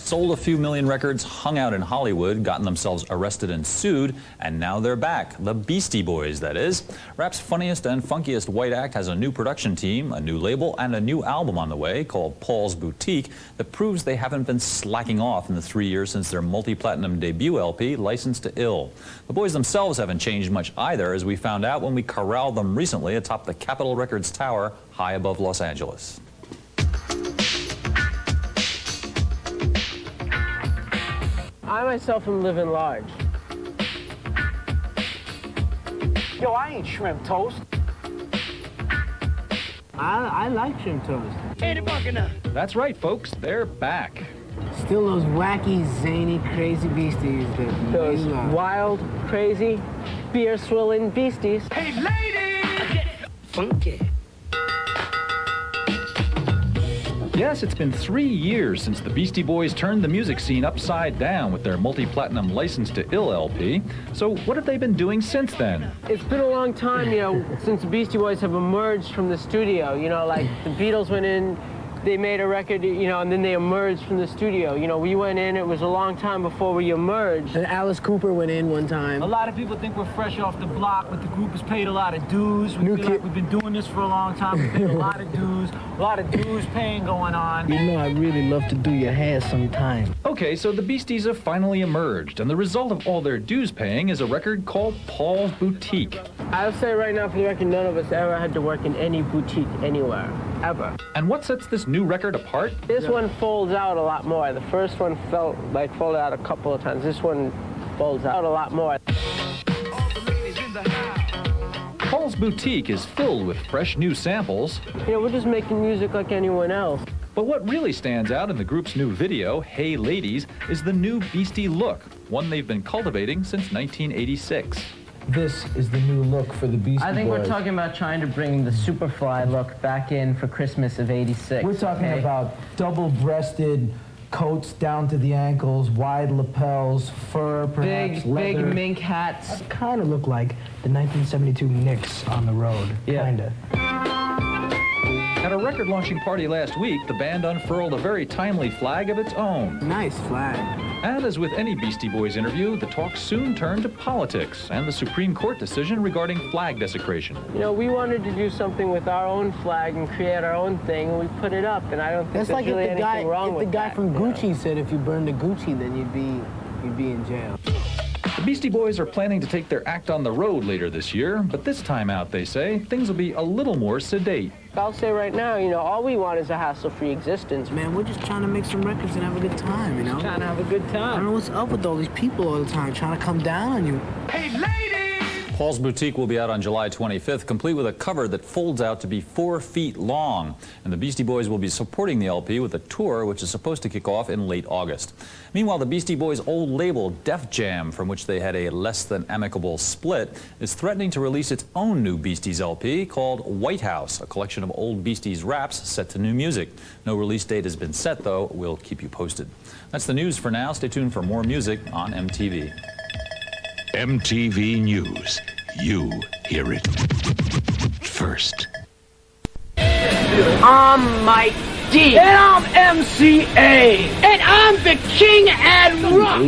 sold a few million records, hung out in Hollywood, gotten themselves arrested and sued, and now they're back. The Beastie Boys, that is. Rap's funniest and funkiest white act has a new production team, a new label, and a new album on the way called Paul's Boutique that proves they haven't been slacking off in the 3 years since their multi-platinum debut LP, Licensed to Ill. The boys themselves haven't changed much either, as we found out when we corralled them recently atop the Capitol Records Tower high above Los Angeles. I myself am living large. Yo, I ain't shrimp toast. I like shrimp toast. That's right, folks. They're back. Still those wacky, zany, crazy beasties that those wild, crazy, beer-swilling beasties. Hey, ladies! Funky. Yes, it's been 3 years since the Beastie Boys turned the music scene upside down with their multi-platinum Licensed to Ill LP. So what have they been doing since then? It's been a long time, since the Beastie Boys have emerged from the studio. Like the Beatles went in, they made a record, and then they emerged from the studio. We went in, it was a long time before we emerged. And Alice Cooper went in one time. A lot of people think we're fresh off the block, but the group has paid a lot of dues. We feel like we've been doing this for a long time. We paid a lot of dues paying going on. I really love to do your hair sometime. Okay, so the Beasties have finally emerged, and the result of all their dues paying is a record called Paul's Boutique. I'll say right now, for the record, none of us ever had to work in any boutique anywhere, ever. And what sets this new record apart? This one folds out a lot more. The first one folded out a couple of times. This one folds out a lot more. Paul's Boutique is filled with fresh new samples. We're just making music like anyone else. But what really stands out in the group's new video, Hey Ladies, is the new Beastie look, one they've been cultivating since 1986. This is the new look for the Beastie Boys. I think we're talking about trying to bring the Superfly look back in for Christmas of '86. We're talking about double-breasted coats down to the ankles, wide lapels, fur, perhaps leather. Big mink hats. Kind of look like the 1972 Knicks on the road, kinda. At a record launching party last week, the band unfurled a very timely flag of its own. Nice flag. And as with any Beastie Boys interview, the talk soon turned to politics and the Supreme Court decision regarding flag desecration. We wanted to do something with our own flag and create our own thing, and we put it up, and I don't think there's really anything wrong with that. The guy from Gucci said if you burned a Gucci, then you'd be in jail. The Beastie Boys are planning to take their act on the road later this year, but this time out, they say, things will be a little more sedate. I'll say right now, all we want is a hassle-free existence. Man, we're just trying to make some records and have a good time, Just trying to have a good time. I don't know what's up with all these people all the time trying to come down on you. Hey, ladies! Paul's Boutique will be out on July 25th, complete with a cover that folds out to be 4 feet long. And the Beastie Boys will be supporting the LP with a tour which is supposed to kick off in late August. Meanwhile, the Beastie Boys' old label, Def Jam, from which they had a less than amicable split, is threatening to release its own new Beasties LP called White House, a collection of old Beasties raps set to new music. No release date has been set, though. We'll keep you posted. That's the news for now. Stay tuned for more music on MTV. MTV News. You hear it first. I'm Mike D. And I'm MCA. And I'm the King and Rock.